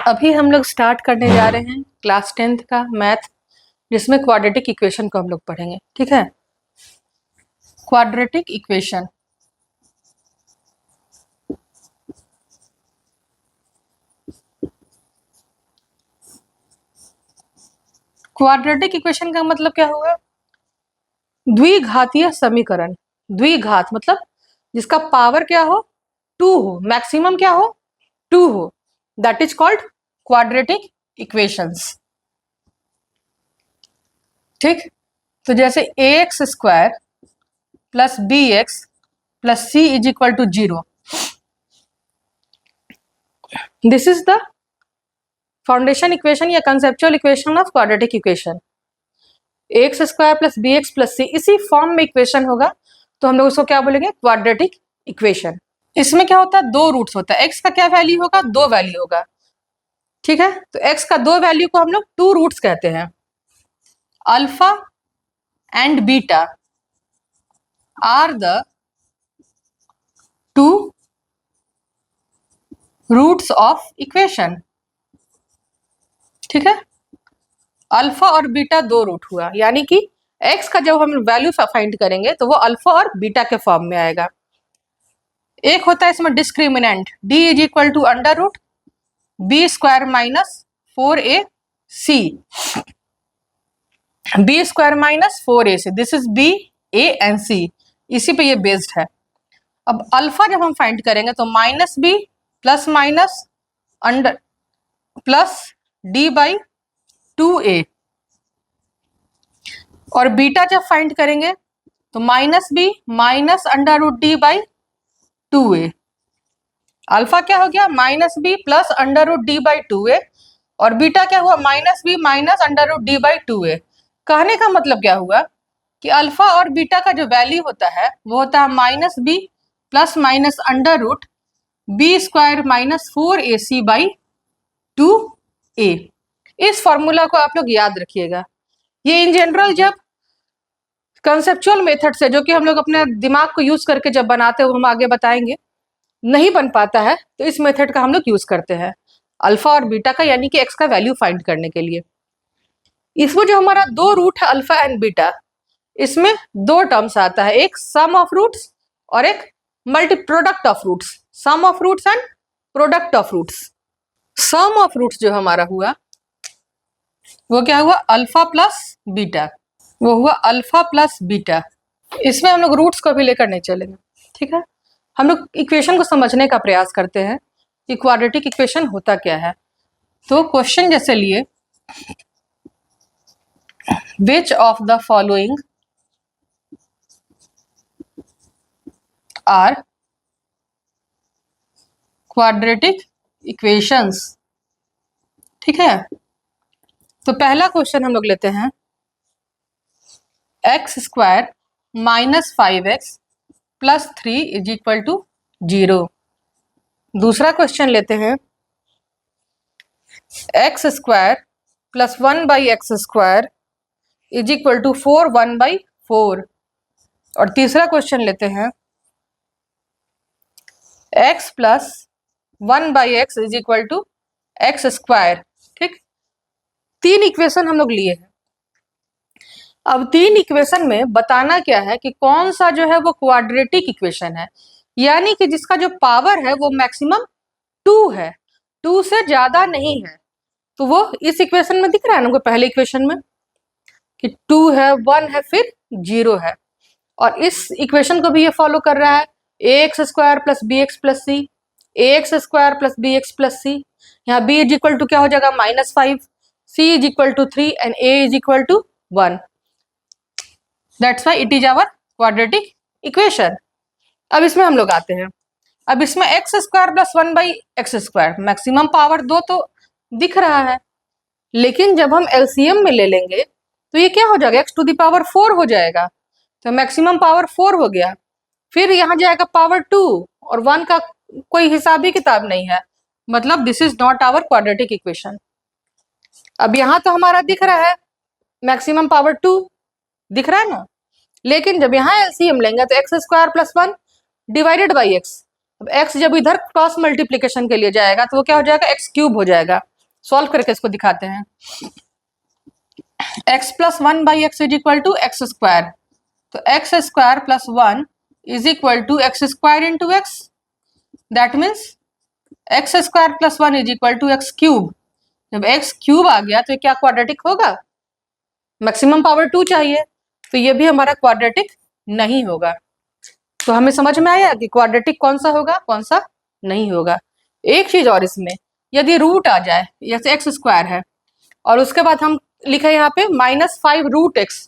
अभी हम लोग स्टार्ट करने जा रहे हैं क्लास 10th का मैथ, जिसमें क्वाड्रेटिक इक्वेशन को हम लोग पढ़ेंगे। ठीक है, क्वाड्रेटिक इक्वेशन। क्वाड्रेटिक इक्वेशन का मतलब क्या हुआ? द्विघातीय समीकरण। द्विघात मतलब जिसका पावर क्या हो, 2 हो, मैक्सिमम क्या हो, 2 हो, that is called quadratic equations. ठीक, तो जैसे ax square plus bx plus c is equal to 0, this is the foundation equation या conceptual equation of quadratic equation. ax square plus bx plus c इसी form में equation होगा तो हम लोग उसको क्या बोलेंगे, क्वाड्रेटिक इक्वेशन। इसमें क्या होता है, 2 रूट्स होता है। x का क्या वैल्यू होगा, 2 वैल्यू होगा। ठीक है, तो x का 2 वैल्यू को हम लोग 2 रूट्स कहते हैं। Alpha and beta are the 2 roots of equation. ठीक है, अल्फा और बीटा 2 रूट हुआ, यानी कि x का जब हम वैल्यू फाइंड करेंगे तो वो अल्फा और बीटा के फॉर्म में आएगा। एक होता है इसमें discriminant, d is equal to under root B square minus 4ac, B square minus 4ac, this is b, a and c, इसी पे ये बेस्ड है। अब अल्फा जब हम फाइंड करेंगे तो minus b plus minus under plus d by 2a, और बीटा जब फाइंड करेंगे तो minus b minus under root d by 2a। Alpha क्या हो गया, minus b plus under root d by 2a, और बीटा क्या हुआ, minus b minus under root d by 2a। कहने का मतलब क्या हुआ कि अल्फा और बीटा का जो वैल्यू होता है वो होता है minus b plus minus under root B square minus 4ac by 2a। इस फॉर्मूला को आप लोग याद रखिएगा। ये इन जनरल जब कंसेप्चुअल मेथड से, जो कि हम लोग अपने दिमाग को यूज करके जब बनाते हैं, वो हम आगे बताएंगे, नहीं बन पाता है तो इस मेथड का हम लोग यूज करते हैं अल्फा और बीटा का, यानी कि एक्स का वैल्यू फाइंड करने के लिए। इसमें जो हमारा 2 रूट है अल्फा एंड बीटा, इसमें 2 टर्म्स आता है, एक सम ऑफ रूट्स और एक multi product of roots. Sum of roots and product of roots. Sum of roots जो हमारा हुआ वो क्या हुआ, अल्फा प्लस बीटा, वो हुआ अल्फा प्लस बीटा। इसमें हम लोग रूट्स को भी लेकर नहीं चलेंगे। ठीक है, हम लोग इक्वेशन को समझने का प्रयास करते हैं कि क्वाड्रेटिक इक्वेशन होता क्या है। तो क्वेश्चन जैसे लिए, which of the following are quadratic equations. ठीक है, तो पहला क्वेश्चन हम लोग लेते हैं, x square minus 5x plus 3 is equal to 0। दूसरा क्वेश्चन लेते हैं, x square plus 1 by x square is equal to 4 1 by 4। और तीसरा क्वेश्चन लेते हैं, x plus 1 by x is equal to x square. ठीक, 3 इक्वेशन हम लोग लिए हैं। अब 3 इक्वेशन में बताना क्या है कि कौन सा जो है वो क्वाड्रेटिक इक्वेशन है, यानी कि जिसका जो पावर है वो मैक्सिमम 2 है, 2 से ज्यादा नहीं है। तो वो इस इक्वेशन में दिख रहा है ना, पहले इक्वेशन में कि 2 है, 1 है, फिर 0 है। और इस इक्वेशन को भी ये फॉलो कर रहा है, ax square plus B X plus C, ax square plus B X plus C. यहाँ b इज इक्वल टू क्या हो जाएगा, -5, c is equal to 3 and a is equal to 1। That's why it is our quadratic equation. अब इसमें हम लोग आते हैं, अब इसमें x square plus 1 by x square, maximum power 2 तो दिख रहा है, लेकिन जब हम एलसीएम में ले लेंगे तो ये क्या हो जाएगा, x टू द पावर 4 हो जाएगा। तो मैक्सिमम पावर 4 हो गया, फिर यहाँ जाएगा पावर 2, और 1 का कोई हिसाब ही किताब नहीं है, मतलब this is not our quadratic equation. अब यहाँ तो हमारा दिख रहा है मैक्सिमम पावर 2 दिख रहा है ना, लेकिन जब यहाँ एलसीएम लेंगे तो X square plus 1 divided by x. अब एक्स जब इधर क्रॉस मल्टीप्लीकेशन के लिए जाएगा तो वो क्या हो जाएगा, एक्स क्यूब हो जाएगा। सॉल्व करके इसको दिखाते हैं। x plus 1/x is equal to x square, तो X square plus 1 is equal to x square into X, that means X square plus 1 is equal to X cube. जब X cube आ गया तो ये क्या क्वाड्रेटिक होगा? Maximum power 2 चाहिए, तो ये भी हमारा क्वाड्रेटिक नहीं होगा। तो हमें समझ में आया कि क्वाड्रेटिक कौन सा होगा, कौन सा नहीं होगा। एक चीज और, इसमें यदि रूट आ जाए, जैसे एक्स स्क्वायर है और उसके बाद हम लिखे यहाँ पे -5√x,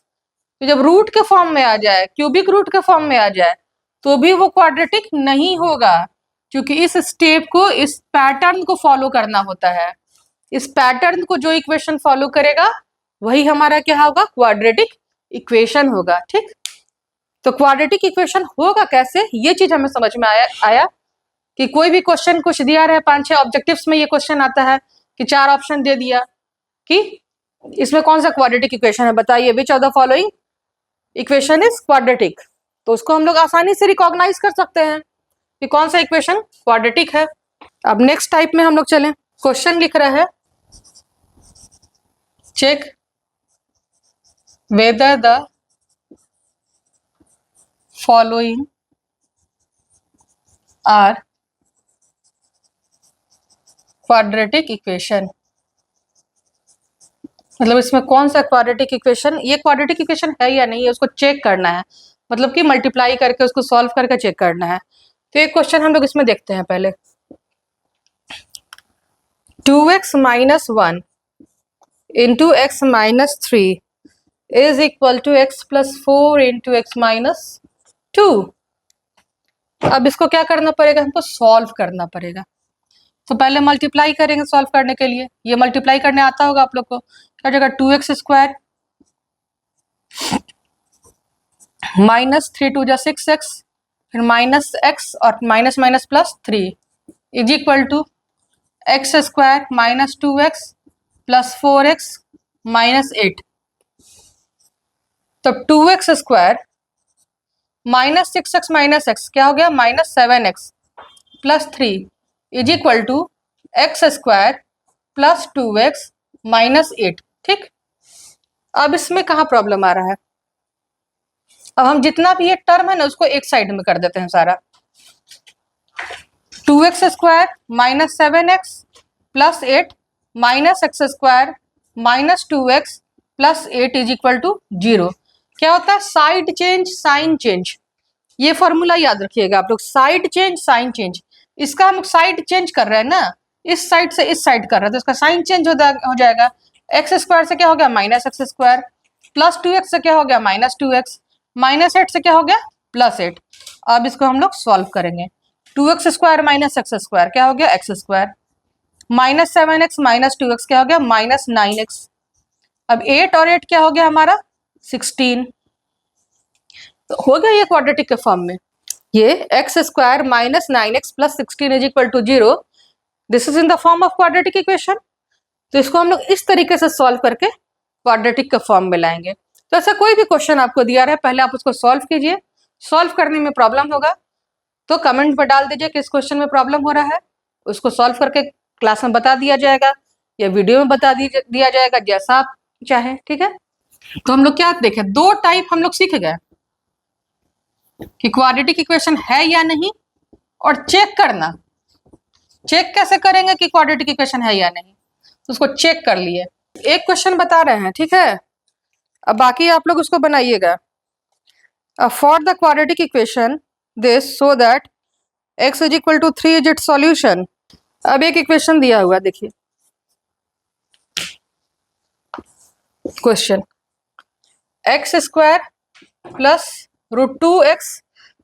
तो जब रूट के फॉर्म में आ जाए, क्यूबिक रूट के फॉर्म में आ जाए, तो भी वो क्वाड्रेटिक नहीं होगा, क्योंकि इस स्टेप को, इस पैटर्न को फॉलो करना होता है। इस पैटर्न को जो इक्वेशन फॉलो करेगा वही हमारा क्या होगा, क्वाड्रेटिक इक्वेशन होगा। ठीक, तो क्वाड्रेटिक इक्वेशन होगा कैसे, ये चीज हमें समझ में आया कि कोई भी क्वेश्चन कुछ दिया रहे, 5-6 ऑब्जेक्टिव्स में ये क्वेश्चन आता है कि 4 ऑप्शन दे दिया कि इसमें कौन सा क्वाड्रेटिक इक्वेशन है, बताइए विच of the following equation is quadratic. तो उसको हम लोग आसानी से रिकॉग्नाइज कर सकते हैं कि कौन सा इक्वेशन क्वाड्रेटिक है। अब नेक्स्ट टाइप में हम लोग चलें। क्वेश्चन लिख रहा है, check whether the following are quadratic equation. मतलब इसमें कौन सा क्वाड्रेटिक इक्वेशन, ये क्वाड्रेटिक इक्वेशन है या नहीं है, उसको चेक करना है, मतलब कि मल्टीप्लाई करके उसको सॉल्व करके चेक करना है। तो एक क्वेश्चन हम लोग इसमें देखते हैं पहले। 2x - 1 into x - 3 is equal to x + 4 into x - 2। अब इसको क्या करना पड़ेगा, हमको सॉल्व करना पड़ेगा। तो पहले मल्टीप्लाई करेंगे सॉल्व करने के लिए। ये मल्टीप्लाई करने आता होगा आप लोग को, क्या जगह 2x स्क्वायर -3 2 जा 6x, फिर -x और minus plus 3 is equal to x square -2x plus 4x -8। तो 2x स्क्वायर -6x -x क्या हो गया, -7x plus 3 is equal to x square plus 2x -8। ठीक, अब इसमें कहाँ प्रॉब्लम आ रहा है, अब हम जितना भी ये टर्म है ना उसको एक साइड में कर देते हैं सारा। 2x square -7x plus 8 -x square -2x plus 8 is equal to 0। क्या होता है, साइड चेंज साइन चेंज, ये फॉर्मूला याद रखिएगा आप लोग, साइड चेंज साइन चेंज। इसका हम साइड चेंज कर रहे हैं ना, इस साइड से इस साइड कर रहे हैं, तो इसका साइन चेंज हो जाएगा। एक्स स्क्वायर से क्या हो गया, -x स्क्वायर, प्लस 2x से क्या हो गया, -2x, -8 से क्या हो गया, +8। अब इसको हम लोग सॉल्व करेंगे। 2x स्क्वायर -x स्क्वायर क्या हो गया, x स्क्वायर, -7x -2x क्या हो गया, -9x। अब 8 और 8 क्या हो गया हमारा, 16। तो हो गया ये क्वाड्रेटिक के फॉर्म में। ये x square -9x plus 16 is equal to 0, this is in the form of quadratic equation. तो इसको हम लोग इस तरीके से सॉल्व करके क्वाड्रेटिक के फॉर्म में लाएंगे। तो ऐसा कोई भी क्वेश्चन आपको दिया रहा है, पहले आप उसको सॉल्व कीजिए। सॉल्व करने में प्रॉब्लम होगा तो कमेंट पर डाल दीजिए किस क्वेश्चन में प्रॉब्लम हो रहा है, उसको सॉल्व करके क्लास में बता दिया जाएगा या वीडियो में बता दिया जाएगा, जैसा आप चाहें। ठीक है, तो हम लोग क्या देखें, 2 टाइप हम लोग सीख गए कि क्वाड्रेटिक इक्वेशन है या नहीं, और चेक करना। चेक कैसे करेंगे कि क्वाड्रेटिक इक्वेशन है या नहीं, तो उसको चेक कर लिए। एक क्वेश्चन बता रहे हैं, ठीक है, अब बाकी आप लोग उसको बनाइएगा। For the quadratic equation this so that x is equal to 3 is its solution. अब एक इक्वेशन दिया हुआ, देखिए question, x square plus √2x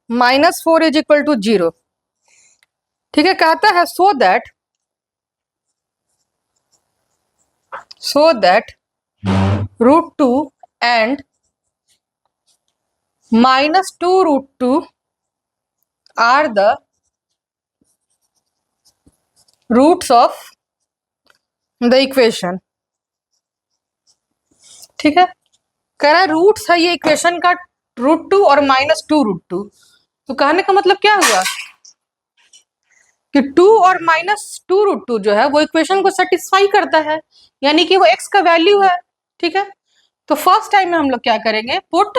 -4 is equal to 0। ठीक है, कहता है so that √2 and -2√2 are the roots of the equation। ठीक है, कह रहा है रूट्स है ये इक्वेशन का √2 और -2√2। तो कहने का मतलब क्या हुआ कि 2 और -2√2 जो है वो इक्वेशन को सेटिस्फाई करता है, यानी कि वो x का वैल्यू है। ठीक है, तो फर्स्ट टाइम में हम लोग क्या करेंगे, put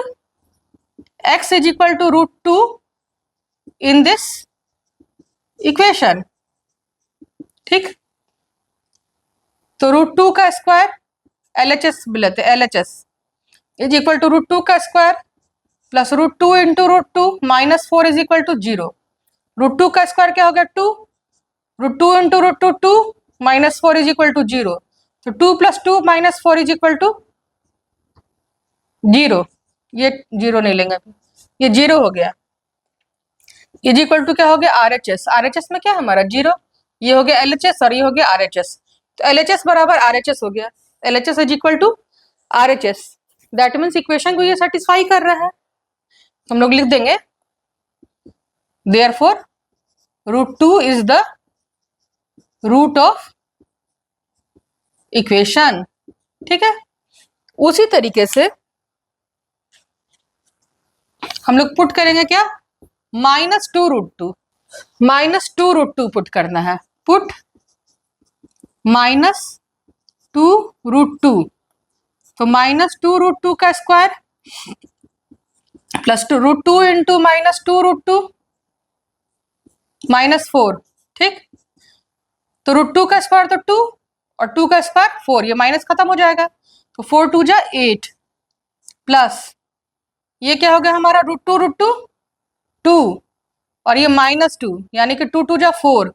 x is equal to √2 in this equation. ठीक, तो √2 का स्क्वायर LHS लेते हैं, LHS इज इक्वल टू √2 का square plus √2 into √2 -4 is equal to 0। √2 का स्क्वायर क्या हो गया 2, √2 इंटू √2 2, -4 इज इक्वल टू 0। तो 2 + 2 -4 इज इक्वल टू 0। ये 0 नहीं लेंगे, ये 0 हो गया। इज इक्वल टू क्या हो गया RHS, RHS में क्या हमारा 0, ये हो गया LHS और ये हो गया RHS। तो LHS बराबर RHS हो गया, LHS is equal to RHS। That means equation को ये सेटिस्फाई कर रहा है। हम लोग लिख देंगे therefore √2 is the root of equation. ठीक है, उसी तरीके से हम लोग पुट करेंगे क्या, -2√2, -2√2 पुट करना है, पुट -2√2, तो -2√2 का स्क्वायर प्लस √2 इंटू -2√2 -4। ठीक, तो √2 का स्क्वायर तो 2 और 2 का स्क्वायर 4, ये माइनस खत्म हो जाएगा, तो 4 2 जा 8 प्लस ये क्या हो गया हमारा √2 2 और ये -2, यानी कि 2 2 जा 4,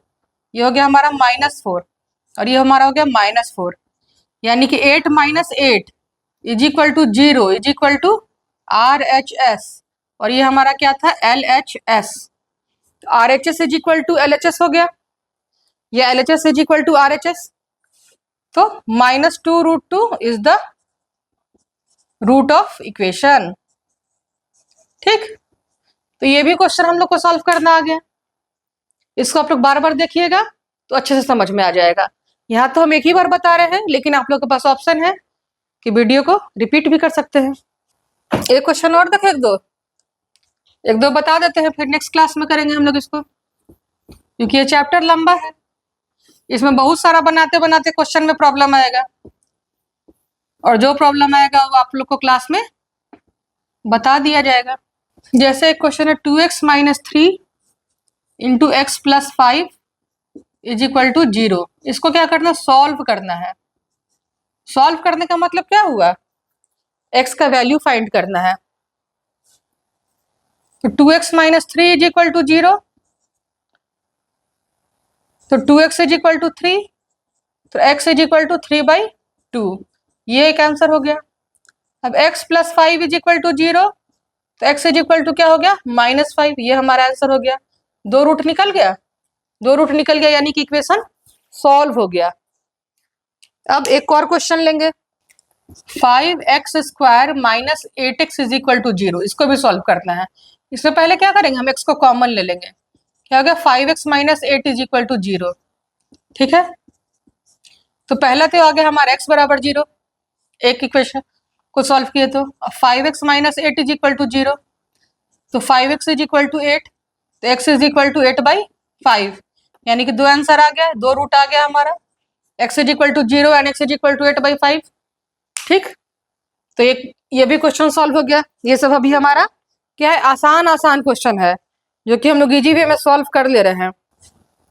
ये हो गया हमारा -4 और ये हमारा हो गया -4, यानी कि 8 - 8 is equal to 0 is equal to RHS और ये हमारा क्या था LHS। RHS is equal to LHS हो गया, ये LHS is equal to RHS। तो -2√2 is the root of equation. ठीक, तो ये भी क्वेश्चन हम लोग को सॉल्व करना आ गया। इसको आप लोग बार बार देखिएगा तो अच्छे से समझ में आ जाएगा। यहाँ तो हम एक ही बार बता रहे हैं, लेकिन आप लोग के पास ऑप्शन है कि वीडियो को रिपीट भी कर सकते हैं। एक क्वेश्चन और देखें, एक दो बता देते हैं, फिर नेक्स्ट क्लास में करेंगे हम लोग इसको, क्योंकि ये चैप्टर लंबा है, इसमें बहुत सारा बनाते बनाते क्वेश्चन में प्रॉब्लम आएगा, और जो प्रॉब्लम आएगा वो आप लोग को क्लास में बता दिया जाएगा। जैसे एक क्वेश्चन है 2x - 3 into x + 5 is equal to 0। इसको क्या करना, सॉल्व करना है। सॉल्व करने का मतलब क्या हुआ, x का वैल्यू फाइंड करना है। तो 2x - 3 इज इक्वल टू 0, तो 2x इज इक्वल टू 3, तो x इज इक्वल टू 3/2, ये एक आंसर हो गया। अब x + 5 इज इक्वल टू 0, तो x इज इक्वल टू क्या हो गया -5, ये हमारा आंसर हो गया। दो रूट निकल गया, दो रूट निकल गया, यानी कि इक्वेशन सॉल्व हो गया। अब एक और क्वेश्चन लेंगे, 5x² - 8x is equal to 0, इसको भी सॉल्व करना है। इसमें पहले क्या करेंगे, हम x को कॉमन ले लेंगे, क्या हो गया 5x - 8 इज इक्वल टू 0। ठीक है, तो पहला तो आ गया हमारा x बराबर 0, एक इक्वेशन को सॉल्व किए तो 5x - 8 इज इक्वल टू 0, तो 5x इज इक्वल टू 8, तो x इज इक्वल टू 8/5, यानी कि दो आंसर आ गया, दो रूट आ गया हमारा, x is equal to 0 and x is equal to 8/5। ठीक, तो एक ये भी क्वेश्चन सॉल्व हो गया। ये सब अभी हमारा क्या है, आसान आसान क्वेश्चन है, जो कि हम लोग इजी वे में सॉल्व कर ले रहे हैं।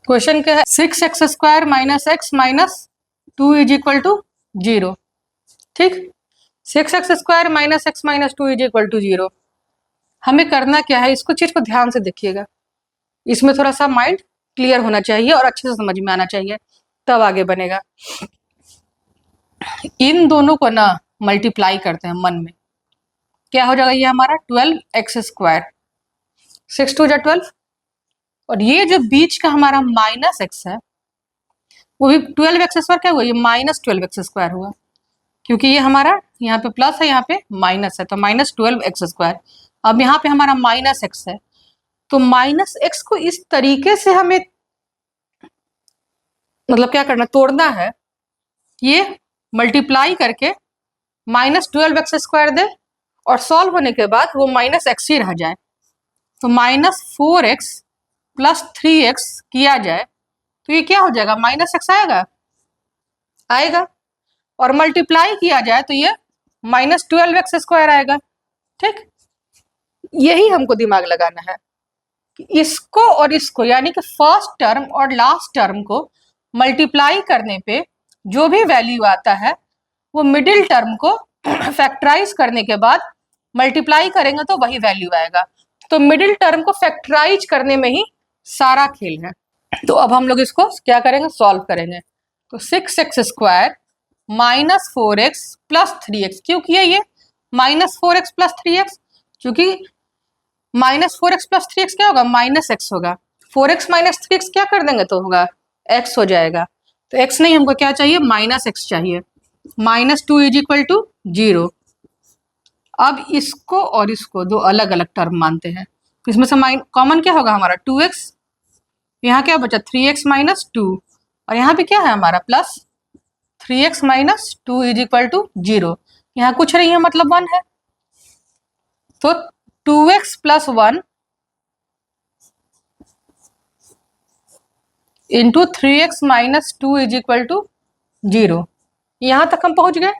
क्वेश्चन क्या है, 6x² - x - 2 is equal to 0। ठीक, 6x² - x - 2 is equal to 0। हमें करना क्या है, इसको चीज को ध्यान से देखिएगा, इसमें थोड़ा सा माइंड क्लियर होना चाहिए और अच्छे से समझ में आना चाहिए, तब आगे बनेगा। इन दोनों को ना मल्टीप्लाई करते हैं मन में, क्या हो जाएगा, ये हमारा 12x², 6 2 जा 12, और ये जो बीच का हमारा -x है वो भी 12x² क्या हुआ, ये -12x² हुआ, क्योंकि ये हमारा यहाँ पे प्लस है, यहाँ पे माइनस है, तो -12x²। अब यहाँ पे हमारा -x है, तो -x को इस तरीके से हमें मतलब क्या करना, तोड़ना है, ये मल्टीप्लाई करके -12x² दे और सॉल्व होने के बाद वो -x ही रह जाए, तो -4x + 3x किया जाए तो ये क्या हो जाएगा, -x आएगा, आएगा। और मल्टीप्लाई किया जाए तो ये -12x² आएगा। ठीक, यही हमको दिमाग लगाना है कि इसको और इसको, यानी कि फर्स्ट टर्म और लास्ट टर्म को मल्टीप्लाई करने पे जो भी वैल्यू आता है वो मिडिल टर्म को फैक्टराइज करने के बाद मल्टीप्लाई करेंगे तो वही वैल्यू आएगा। तो मिडिल टर्म को फैक्टराइज करने में ही सारा खेल है। तो अब हम लोग इसको क्या करेंगे, सॉल्व करेंगे। तो 6x² -4x + 3x, क्यों किया ये -4x + 3x, क्योंकि -4x + 3x क्या होगा, -x होगा। 4x - 3x क्या कर देंगे तो होगा x हो जाएगा। तो x नहीं, हमको क्या चाहिए, -x चाहिए। -2 = 0। अब इसको और इसको दो अलग अलग टर्म मानते हैं, तो इसमें से कॉमन क्या होगा हमारा, 2x, यहाँ क्या बचा 3x - 2, और यहाँ पे क्या है हमारा प्लस 3x - 2 = 0। यहाँ कुछ नहीं है, मतलब 1 है। तो 2x + 1 × 3x - 2 = 0। यहाँ तक हम पहुंच गए,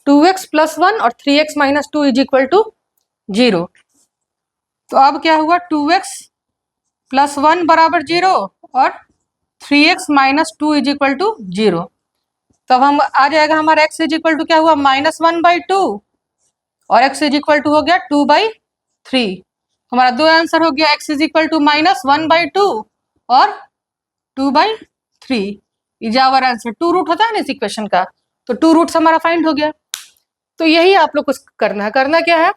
2x + 1 और 3x - 2 = 0। तो अब क्या हुआ, 2x + 1 = 0 और 3x - 2 = 0। तब हम आ जाएगा हमारा x = क्या हुआ, -1/2 और x = हो गया 2/3। हमारा दो आंसर हो गया, x = -1/2 और 2/3 इज आवर आंसर। 2 रूट होता है ना इस इक्वेशन का, तो 2 रूट्स हमारा फाइंड हो गया। तो यही आप लोग को करना है। करना क्या है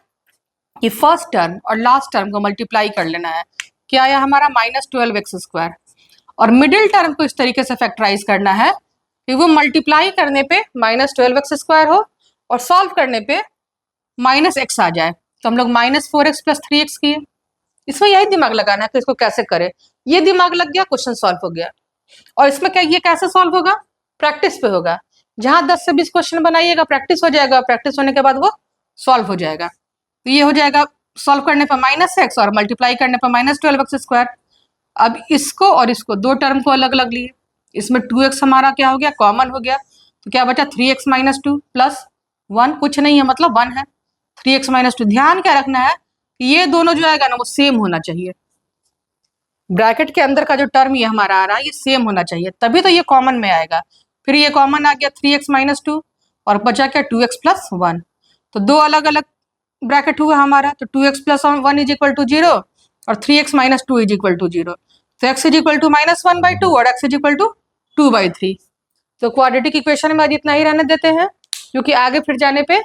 कि फर्स्ट टर्म और लास्ट टर्म को मल्टीप्लाई कर लेना है। क्या आया हमारा, -12x²। और मिडिल टर्म को इस तरीके से फैक्टराइज करना है कि वो मल्टीप्लाई करने पे -12x² हो और सॉल्व करने पे -x आ जाए। तो हम लोग -4x + 3x किए। इसमें यही दिमाग लगाना है कि इसको कैसे करें। ये दिमाग लग गया, क्वेश्चन सॉल्व हो गया। और इसमें क्या, ये कैसे सॉल्व होगा, प्रैक्टिस पे होगा। जहां 10 से 20 क्वेश्चन बनाइएगा, प्रैक्टिस हो जाएगा, प्रैक्टिस होने के बाद वो सॉल्व हो जाएगा। तो ये हो जाएगा सॉल्व करने पर -x और मल्टीप्लाई करने पर -12x²। अब इसको और इसको दो टर्म को अलग अलग लिए, इसमें 2x हमारा क्या हो गया, कॉमन हो गया। तो क्या बचा, 3x - 2 + 1, कुछ नहीं है मतलब 1 है। 3x - 2, ध्यान क्या रखना है कि ये दोनों जो आएगा ना वो सेम होना चाहिए। ब्रैकेट के अंदर का जो टर्म ये हमारा आ रहा है ये सेम होना चाहिए, तभी तो ये कॉमन में आएगा। फिर ये कॉमन आ गया 3x - 2 और बचा क्या 2x + 1। तो दो अलग अलग ब्रैकेट हुआ हमारा। तो 2x + 1 = 0 और 3x - 2 = 0। तो x = -1/2 और x = 2/3। तो क्वाड्रेटिक इक्वेशन में आज इतना ही रहने देते हैं, क्योंकि आगे फिर जाने पे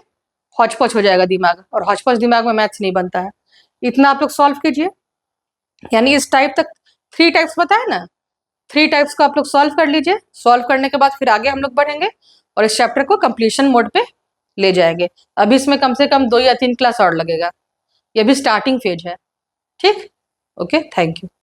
हौच पौच हो जाएगा दिमाग, और हौच पौच दिमाग में मैथ्स नहीं बनता है। इतना आप लोग सॉल्व कीजिए, यानी इस टाइप तक 3 टाइप्स बताए ना, 3 टाइप्स को आप लोग सॉल्व कर लीजिए। सॉल्व करने के बाद फिर आगे हम लोग बढ़ेंगे और इस चैप्टर को कंप्लीशन मोड पे ले जाएंगे। अभी इसमें कम से कम 2 या 3 क्लास और लगेगा, ये भी स्टार्टिंग फेज है। ठीक, ओके, थैंक यू।